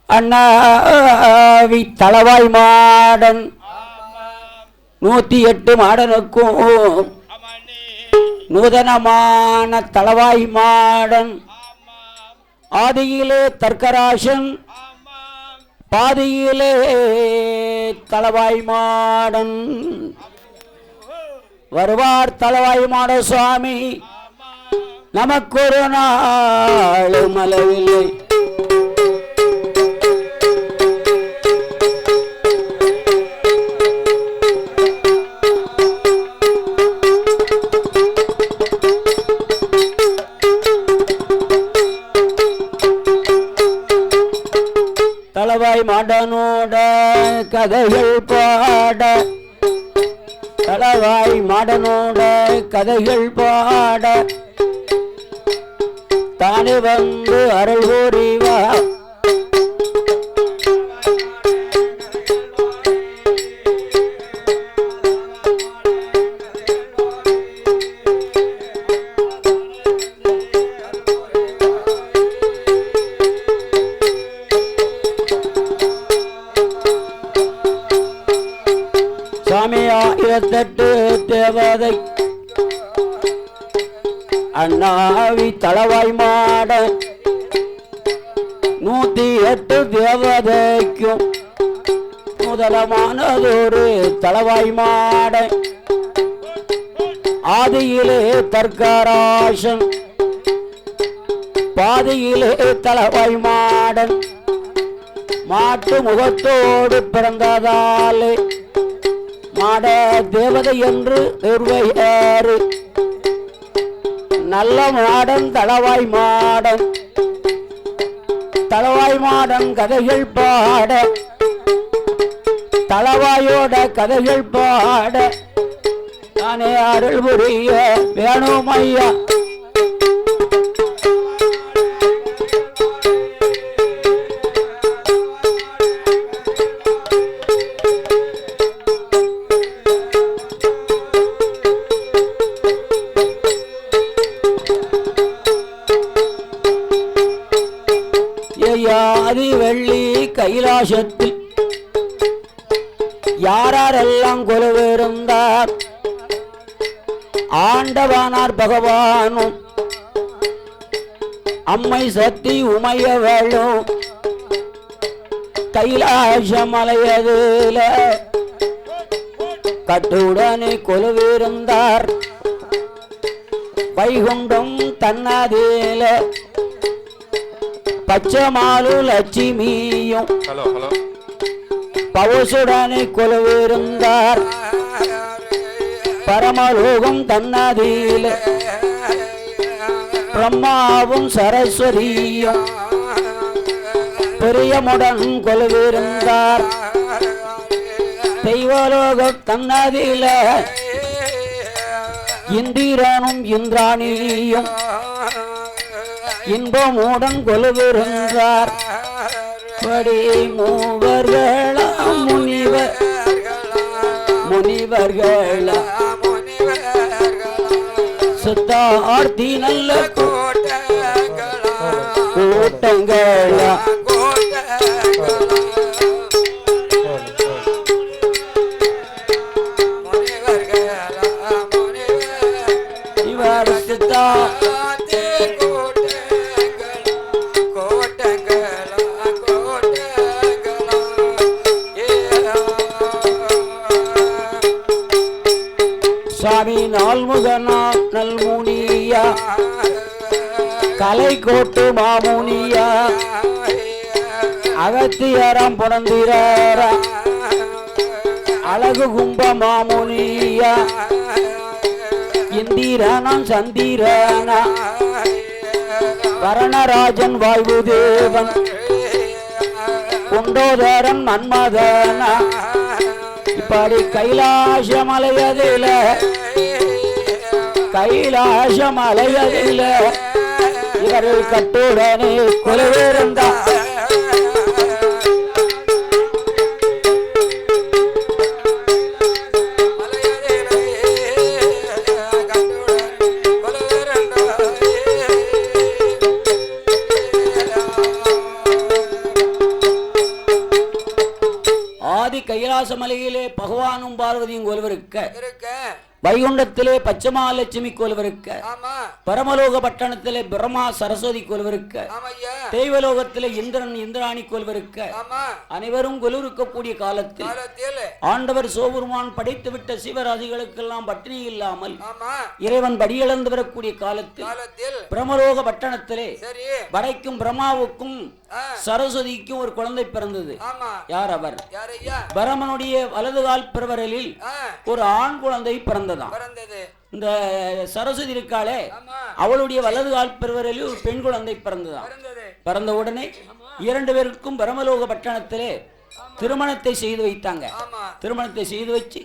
அண்ணாவி தளவாய் modern 108 மாடனுக்கும் நூதனமான தளவாய் modern ஆதியிலே தர்க்கராசன் பாதியிலே தளவாய் மாடன் வருவார் தளவாய் மாட சுவாமி நமக்கொரு நாள் மலவில்லை தளவாய் மாடனோட கதைகள் பாட தளவாய் மாடனோட கதைகள் பாட தானே வந்து அருள் கூறிவா சாமி 1008 தேவதை அண்ணாவி தளவாய் மாட 108 தேவதைக்கும் முதலமானதொரு தளவாய் மாட ஆதியிலே தர்க்கராசன் பாதியிலே தளவாய் மாடன் மாட்டு முகத்தோடு பிறந்ததாலே மாட தேவதை என்று நிர்வகியாறு நல்ல மாடன் தளவாய் மாடன் தளவாய் மாடன் கதைகள் பாட தளவாயோட கதைகள் பாட தானே அருள் புரிய வேணும் ஐயா ஆதி வெள்ளி கைலாசத்தில் யாரெல்லாம் கொலுவிருந்தார் ஆண்டவானார் பகவானும் அம்மை சக்தி உமையவளும் கைலாச மலையதில கட்டுடனே கொலுவிருந்தார் வைகுண்டம் தன்னதில பச்சமாலு லட்சுமியும் பவசுடனே கொலுவிருந்தார் பரமலோகம் தன்னதில பிரம்மாவும் சரஸ்வதியும் பிரியமுடன் கொலுவிருந்தார் தெய்வலோகம் தன்னதில இந்திரனும் இந்திராணியும் இன்பமுடன் கொலுவிருந்தார் படி மூவர்களா முனிவர்களா சித்தார்த்தி நல்ல கூட்டங்களா இவர் சித்தா சுவாமி நால்முகனா நல்முனியா கலை கோட்டு மாமுனியா அகத்தியரம் புணந்திரா அழகு கும்ப மாமுனியா இந்திரனம் சந்திரனா கரணராஜன் வாயு தேவன் குண்டோதரன் மன்மதனா இப்படி கைலாச மலையதில இவர்கள் கட்டுடனே கொலுவிருந்தார் கைலாச மலையிலே பகவானும் பார்வதியும் கொலுவிருக்க, வைகுண்டத்திலே பச்சமாலட்சுமி கொலுவிருக்க, பரமலோக பட்டணத்திலே பிரம்மா சரஸ்வதி கொலுவிருக்க, தெய்வலோகத்திலே இந்திரன் இந்திராணி கொலுவிருக்க, அனைவரும் கொலுவிருக்கக்கூடிய காலத்தில் ஆண்டவர் சிவபெருமான் படைத்துவிட்ட சிவராசிகளுக்கெல்லாம் பட்டினி இல்லாமல் இறைவன் படியிழந்து வரக்கூடிய காலத்தில் பிரமலோக பட்டணத்திலே வரைக்கும் பிரம்மாவுக்கும் சரஸ்வதிக்கும் ஒரு குழந்தை பிறந்தது. யார் அவர்? பரமனுடைய வலதுகால் பிறவரலில் ஒரு ஆண் குழந்தை பிறந்ததாம். இந்த சரஸ்வதி இருக்காளே, அவளுடைய வலதுகால் பிறவரலில் ஒரு பெண் குழந்தை பிறந்ததாம். பிறந்த உடனே இரண்டு பேருக்கும் பிரமலோக பட்டணத்திலே திருமணத்தை செய்து வைத்தாங்க. திருமணத்தை செய்து வச்சு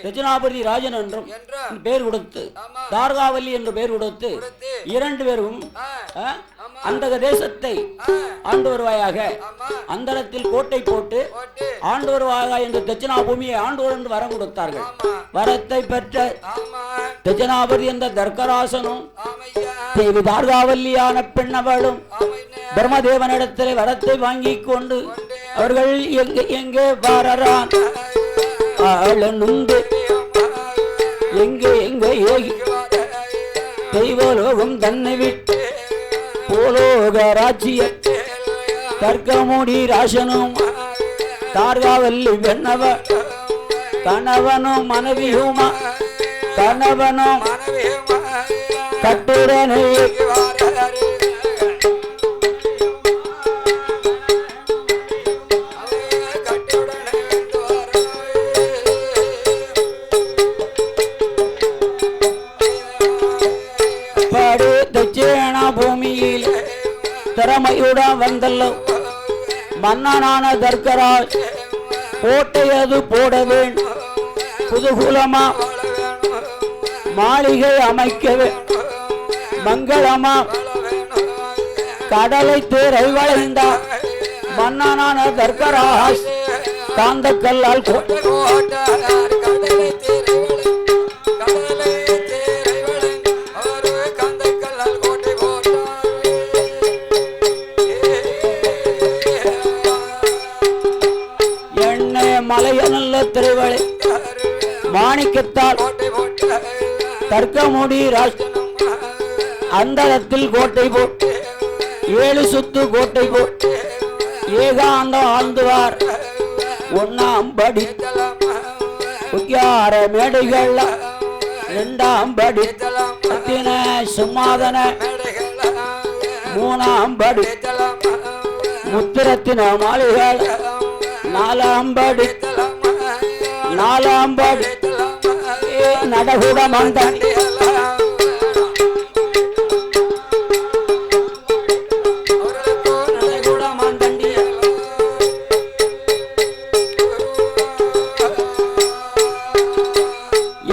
ரஜினாபதி ராஜன் என்றும் பேர் கொடுத்து, தார்காவல்லி என்று பேர் கொடுத்து, இரண்டு பேரும் அந்த தேசத்தை ஆண்டு வருவாயாக, அந்தரத்தில் கோட்டை போட்டு ஆண்டு வருவாயாக என்று தட்சிணா பூமியை ஆண்டு என்று வரம் கொடுத்தார்கள். வரத்தை பெற்ற தட்சிணாபதி என்ற தர்க்கராசனும் தேவி தார்காவல்லியான பெண்ணவளும் பிரம்மதேவனிடத்திலே வரத்தை வாங்கி கொண்டு அவர்கள் எங்கே எங்கே வாரறான் ஆளனுண்டு எங்கே எங்கே ஏகி தெய்வலோகம் தன்னை விட்டு போலோக ராஜ்ய தர்க்கமுடி ராசனும் தார்காவல்லி பெண்ணவ கணவனும் மனைவியுமா கணவனும் கட்டுடனே தட்சிண பூமியில் திறமையுடன் வந்தல்லோ மன்னனான தர்க்கரால் கோட்டையது போட வேண்டும், புதுகுலமா மாளிகை அமைக்கவே மங்களமா கடலை தேரை வளைந்தார். மன்னனான தர்க்கராஸ் காந்த கல்லால் மலையநல்ல திருவளை மாணிக்கத்தால் தர்க்கமுடி ராஷ்டிரம் அந்தரத்தில் கோட்டை போட்டு 7 சுத்து கோட்டை போட்டு ஏகாந்தம் ஆழ்ந்துவார். ஒன்னாம் படி உத்தியார மேடைகள், 2ஆம் படி அத்தின சும்மாதன, 3ஆம் படி முத்திரத்தின மாளிகள், 4ஆம் படி நடகுட மந்தன்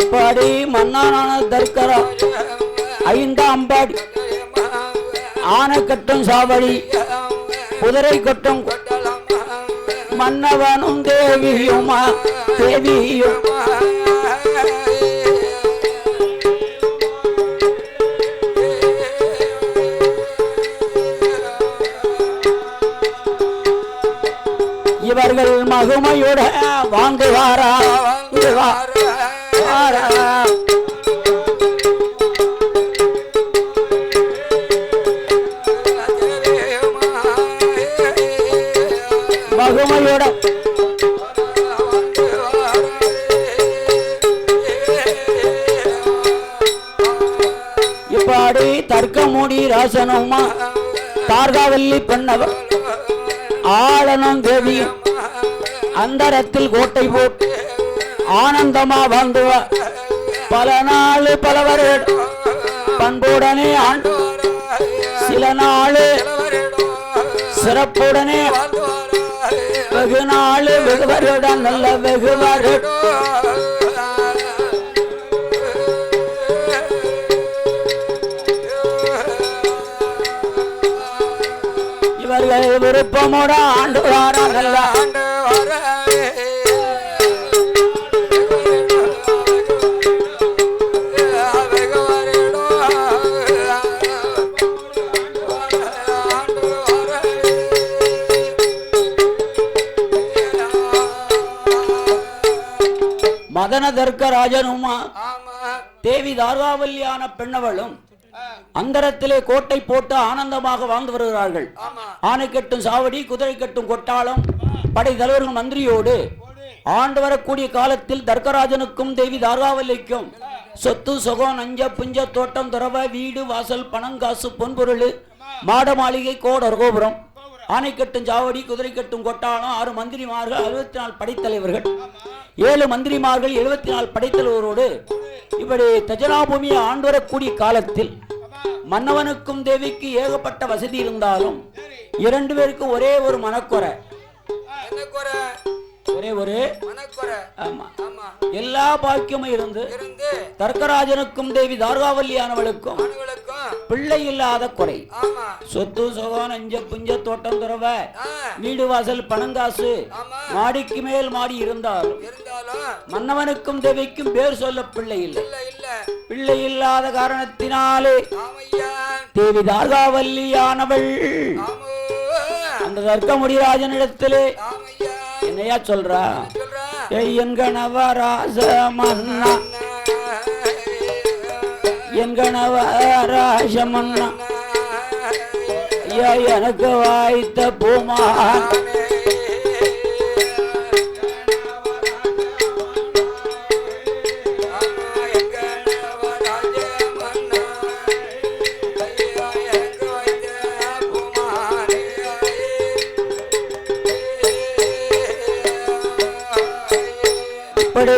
இப்படி மன்னானான தர்க்கரா 5ஆம் படி ஆனை கட்டும் சாவடி குதிரை கட்டும் மன்னவனும் தேவியுமா தேவியும் இவர்கள் மகுமையுட வாங்குவாரா மகுமையுட இப்பாடி தர்க்கமுடி ராசனுமா தார்காவல்லி பெண்ணவர் ஆளனும் தேவியும் அந்தரத்தில் கோட்டை போட்டு ஆனந்தமா வாழ்ந்துவா. பல நாள் பலவர் பண்புடனே ஆண்டு, சில நாள் சிறப்புடனே வெகு நாள் வெகுவருடன் நல்ல வெகுவர். இவர்கள் விருப்பமுட ஆண்டு வார நல்ல ஆண்டு வார மதன தர்க்கராஜனுமா தேவி தார்காவல்லியான பெண்ணவளும் அந்தரத்திலே கோட்டை போட்டு ஆனந்தமாக வாழ்ந்து வருகிறார்கள். ஆனை கட்டும் சாவடி, குதிரை கட்டும் கொட்டாளம், படை தலைவர்கள் மந்திரியோடு ஆண்டு வரக்கூடிய காலத்தில் தர்க்கராஜனுக்கும் தேவி தார்காவல்லிக்கும் சொத்து சொகம் நஞ்ச புஞ்ச தோட்டம் துறவ வீடு வாசல் பணங்காசு பொன்பொருள் மாட மாளிகை கோடர் கோபுரம் ஆனை கட்டும் சாவடி குதிரை கட்டும் கொட்டாளம் 6 மந்திரிமார்கள் 64 படைத்தலைவர்கள் 7 மந்திரிமார்கள் 74 படைத்தலைவரோடு இப்படி தஜனாபூமியை ஆண்டு வரக்கூடிய காலத்தில் மன்னவனுக்கும் தேவிக்கு ஏகப்பட்ட வசதி இருந்தாலும் 2 பேருக்கு ஒரே ஒரு மனக்குறை. ஒரே ஒரு எல்லா பாக்கியமும் இருந்து தர்க்கராஜனுக்கும் தேவி தார்காவல்லியானவளுக்கும் பிள்ளை இல்லாத குறை. சொத்து சுகம் நஞ்ச புஞ்ச தோட்டம் துறவ வீடு வாசல் பணங்காசு மாடிக்கு மேல் மாடி இருந்தாலும் மன்னவனுக்கும் தேவிக்கும் பேர் சொல்ல பிள்ளை இல்லை. பிள்ளை இல்லாத காரணத்தினாலே தேவி தார்காவல்லியானவள் அந்த தர்க்க முடிராஜனிடத்திலே என்னையா சொல்றா? என் கணவராச மன்னா, என் கணவராச மன்னா, எனக்கு வாய்த்த பூமான்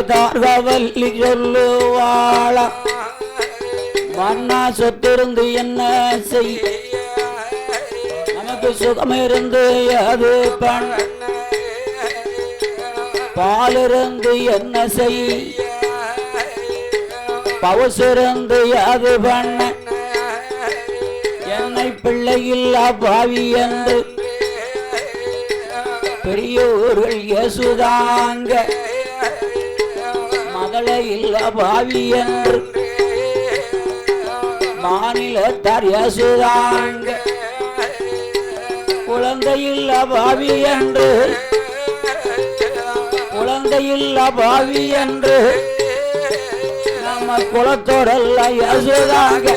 தார்காவல்லி சொல்லுவாளா, மன்னா சொத்திருந்து என்ன செய், நமக்கு சுகம் இருந்து அது பண்ண, பாலிருந்து என்ன செய், பவுசிருந்து அது பண்ண, என்னை பிள்ளை இல்லா பாவி என்று பெரியோர்கள் யசுதாங்க, மகளை இல்ல பாவி என்று மாநிலத்தார் யசுதாங்க, குழந்தையில்ல பாவி என்று குழந்தையில்ல பாவி என்று நம்ம குலத்தோடல்ல யசுதாங்க.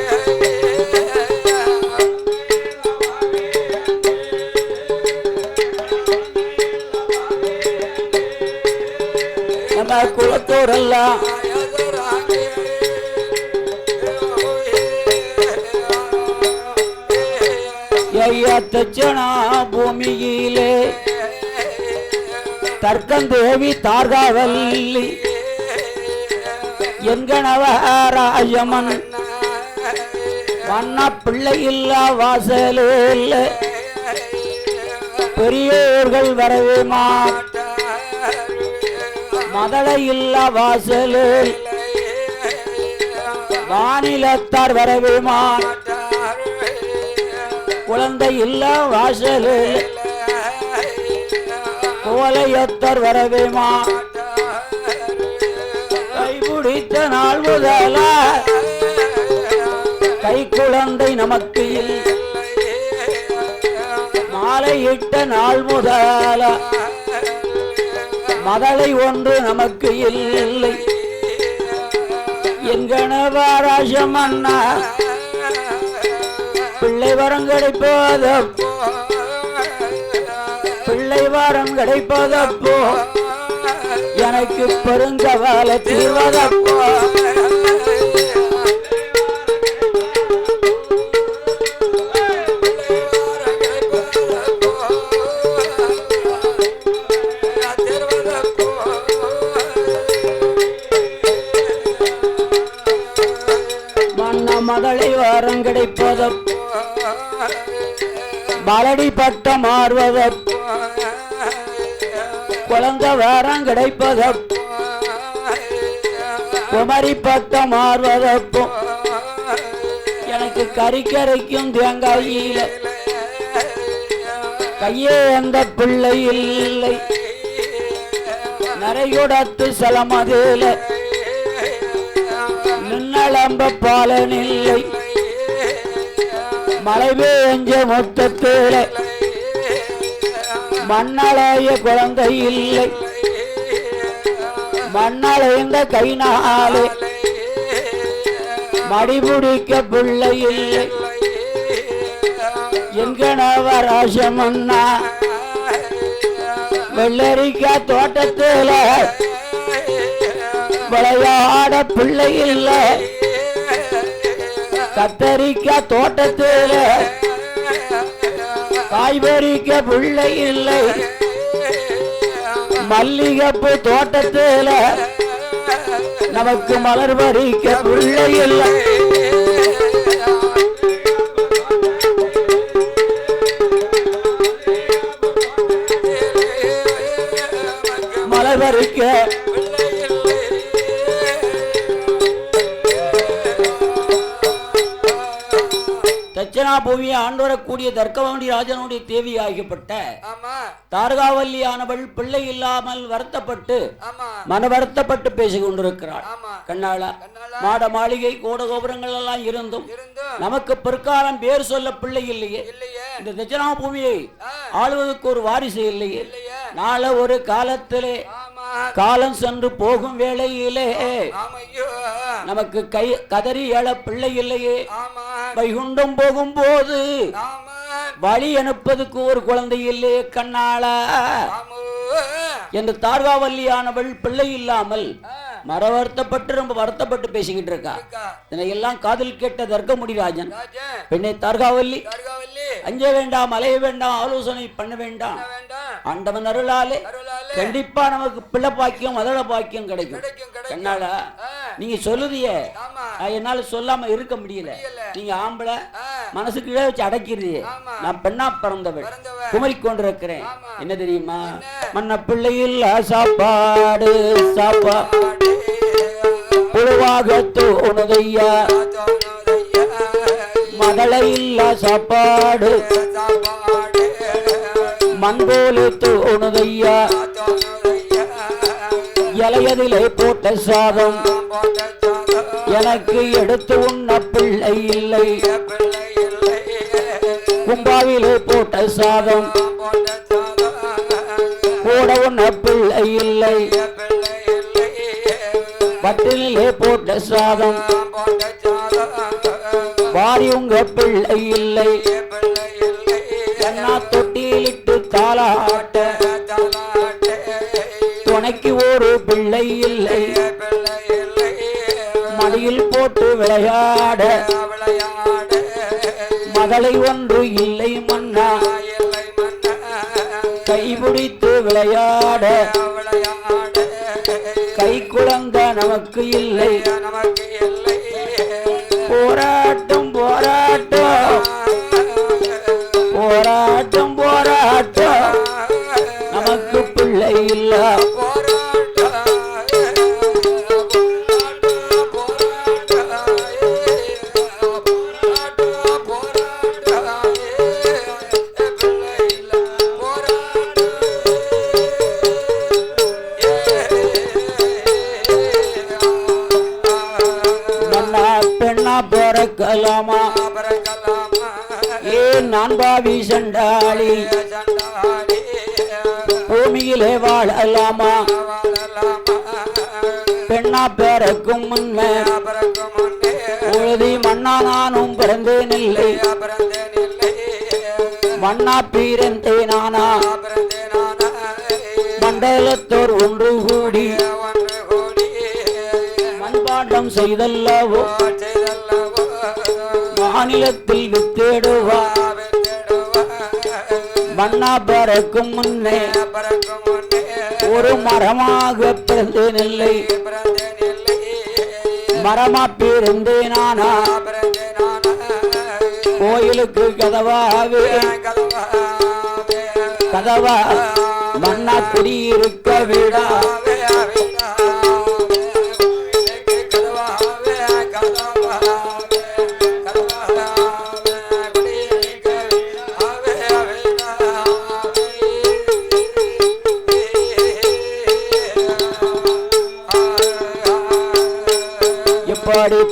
நம்ம குலத்தோடெல்லாம் தச்சனா பூமியிலே தர்க்கந்தேவி தார்காவல்லி என்கணவராஜமன் மன்ன பிள்ளை இல்லா வாசலில் பெரியோர்கள் வரவே மாட்டார், மதளை இல்லா வாசலில் மாநிலத்தார் வரவே மாட்டார், குழந்தை இல்ல வாசலில் கோலையத்தர் வரவே மாட்டார், கைபிடித்த நாள் முதல கை குழந்தை நமக்கு இல்லை, மாலையிட்ட நாள் முதல மதளை ஒன்று நமக்கு இல்லை. என் கணவராஜம் அண்ணா பிள்ளை வரம் கிடைப்பதப்போ, பிள்ளை வரம் கிடைப்பதப்போ எனக்கு பெருங்கவலை தீர்வதப்போ, மதளை வாரம் கிடைப்பதப்போ, மலடி பட்டம் மாறுவதப்போ, குழந்தை வாரம் கிடைப்பதப்போ, குமரி பட்டம் மாறுவதப்போ எனக்கு கறிக்கரைக்கும் தேங்காயில கையே அந்த பிள்ளை இல்லை, நரையுடத்து சலமதில நின்னளம்ப பாலனில்லை, மழை பெஞ்ச மொத்தத்தில மண்ணளைய குழந்தை இல்லை, மண்ணளைந்த கைனாலே மடிபுடிக்க பிள்ளை இல்லை எங்கனவராசமன்னா வெள்ளரிக்கா தோட்டத்தில் விளையாட பிள்ளை இல்லை கத்தரிக்கா தோட்டத்தில் காய்கறிக்க பிள்ளை இல்லை மல்லிகைப்பூ தோட்டத்தில் நமக்கு மலர் பறிக்க பிள்ளை இல்லை மலர் பறிக்க தட்சிணாபூமியை ஆண்டு வரக்கூடிய தர்க்கவண்டி ராஜனுடைய தேவி ஆகியப்பட்ட தாரகாவல்லியானவள் பிள்ளை இல்லாமல் வருத்தப்பட்டு மன வருத்தப்பட்டு பேசிக் கொண்டிருக்கிறாள். கண்ணாளா மாட மாளிகை கோட கோபுரங்கள் எல்லாம் இருந்தும் நமக்கு பிற்காலம் பேர் சொல்ல பிள்ளை இல்லையே, இந்த தட்சிணாபூமியை ஆளுவதற்கு ஒரு வாரிசு இல்லையே, நாள ஒரு காலத்திலே காலம் சென்று போகும் வேளையிலே நமக்கு கதறி எழ பிள்ளை இல்லையே, வைகுண்டம் போகும் போது வழி அனுப்பதுக்கு ஒரு குழந்தை இல்லையே கண்ணாளா என்று தார்காவல்லியானவள் பிள்ளை இல்லாமல் மர வருத்தப்பட்டு ரொம்ப வருத்தப்பட்டு பேசிக்கிட்டு இருக்கா. இதனையெல்லாம் காதில் கேட்ட தர்க்கமுடி ராஜன், பெண்ணை தார்காவல்லி அஞ்ச வேண்டாம், அலைய வேண்டாம், ஆலோசனை பண்ண வேண்டாம், ஆண்டவன் அருளாலே கண்டிப்பா நமக்கு பிள்ளை பாக்கியம் மதள பாக்கியம் கிடைக்கும். கண்ணாளா நீங்க சொல்லுதிய என்னால சொல்லாம இருக்க முடியல, நீங்க ஆம்பளை மனசுக்கு வச்சு அடக்கிறீங்க, நான் பெண்ணா பிறந்தவள் குமரி கொண்டிருக்கிறேன். என்ன தெரியுமா, மன்ன பிள்ளையில் சாப்பாடு சாப்பாடு புழுவாக தோணுதையா, மகளை இல்ல சாப்பாடு மண்போலு தோணுதையா, இலையதிலே போட்ட சாதம் எனக்கு எடுத்து உண்ண பிள்ளை இல்லை, கும்பாவிலே போட்ட சாதம் கூட உண்ண பிள்ளை இல்லை, பட்டிலே போட்ட சாதம் வாரி உங்க பிள்ளை இல்லை, தொட்டிலிட்டு தாளாட்ட துணைக்கு ஒரு பிள்ளை இல்லை, மடியில் போட்டு விளையாட மகளை ஒன்று இல்லை மன்னா, கைபிடித்து விளையாட கை குழந்தை நமக்கு இல்லை, போராட்டம் போராட்டம் போராட்டம் போராட்டம் நமக்கு பிள்ளை இல்ல, பெண்ணா பிறக்கலாமா ஏன் நான் பாவி சண்டாளி பூமியிலே வாழலாமா, பெண்ணா பிறக்கும் முன்ன உழுதி மண்ணா நானும் பிறந்தேன் இல்லை, மண்ணா பிறந்தேனானா மண்டலத்தோர் ஒன்று கூடி மண்பாண்டம் செய்தல்லவோ மாநிலத்தில் வித்தேடுவா, மண்ணா பிறக்கும் முன்னே ஒரு மரமாக பிறந்தேன் இல்லை, மரமா பிறந்தேனானா கோயிலுக்கு கதவாவே கதவா மண்ணா குடியிருக்க விடா,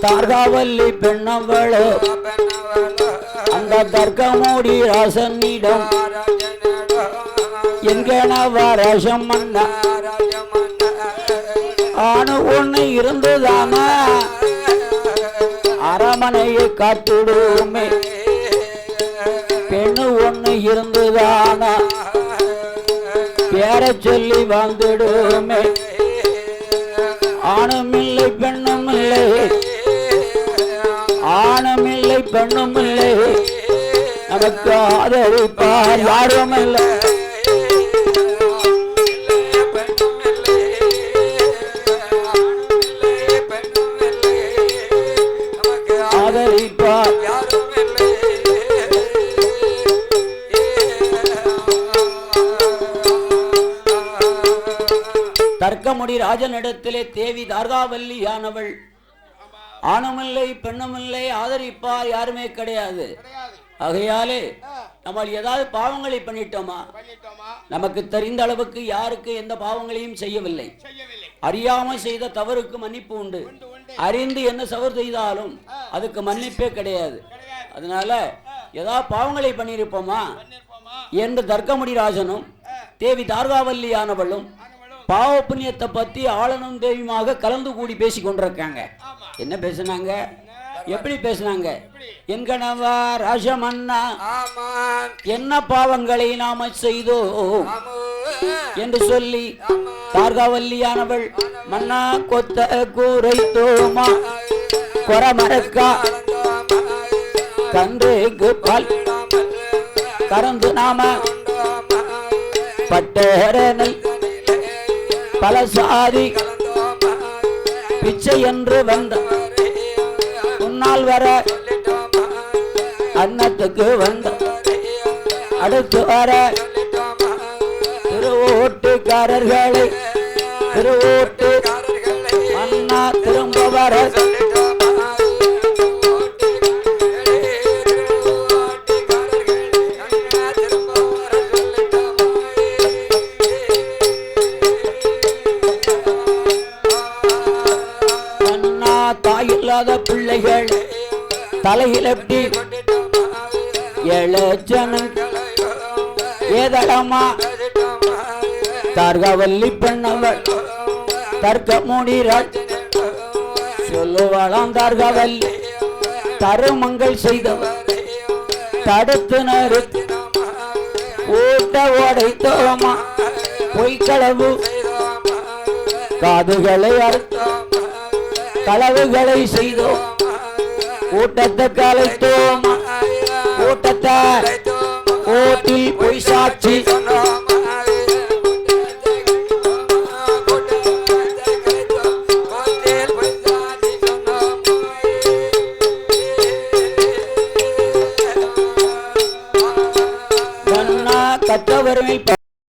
தார்காவல்லி பெண்ணவளோ அந்த தர்க்கமூடி ராசனிடம் எங்கனவ ரசம் மன்னா ஆணு ஒண்ணு இருந்துதான அரமனையை காத்திடுமே, பெண்ணு ஒண்ணு இருந்துதான பேர சொல்லி வாழ்ந்துடுமே. ஆணுமில்லை பெண்ணும் இல்லை, ஆணுமில்லை பெண்ணும் இல்லை, நமக்கு ஆதரிப்பார் யாரும் இல்லை. ஆதரிப்பார் தர்க்கமுடி ராஜனிடத்திலே தேவி தார்காவல்லியானவள் ஆணுமில்லை பெண்ணுமில்லை, ஆதரிப்பார் யாருமே கிடையாது. ஆகையாலே நம்ம ஏதாவது பாவங்களை பண்ணிட்டோமா? நமக்கு தெரிந்த அளவுக்கு யாருக்கு எந்த பாவங்களையும் செய்யவில்லை. அறியாமல் செய்த தவறுக்கு மன்னிப்பு உண்டு, அறிந்து என்ன தவறு செய்தாலும் அதுக்கு மன்னிப்பே கிடையாது. அதனால ஏதாவது பாவங்களை பண்ணியிருப்போமா என்று தர்க்கமுடி ராஜனும் தேவி தார்காவல்லியானவளும் பாவ புண்ணியத்தை பத்தி ஆளனும் தேவியுமாக கலந்து கூடி பேசி கொண்டிருக்காங்க. என்ன பேசினாங்க, எப்படி பேசினாங்க? என்கணவா ராஜமன்னா என்ன பாவங்களை நாம செய்தோம் என்று சொல்லி தார்காவல்லியானவள் மன்னா கொத்த கூரை தோமா கொரமரக்கா கன்றுக்கு பால் கறந்து நாம பட்டேரனை பல சாதி பிச்சை என்று வந்த முன்னால் வர அன்னத்துக்கு வந்த அடுத்து வர திருவோட்டுக்காரர்களை திருவோட்டு மன்னா திரும்ப வர தாயில்லாத பிள்ளைகள் தலையிலட்டி எழச்சனன் ஏதளமா தார்காவல்லி பெண்ணவள் தர்க்க மூடிராள் சொல்லுவாளாம் தார்காவல்லி தருமங்கள் செய்தவர் தடுத்து நறுத்து ஊட்ட உடைத்தோமா பொய்க்களவு காதுகளை அறுத்தோம் களவுகளை செய்தோம் கூட்டத்தை கலைத்தோம் கூட்டத்தை கோட்டில் பொய் சாட்சி கற்றவர்கள்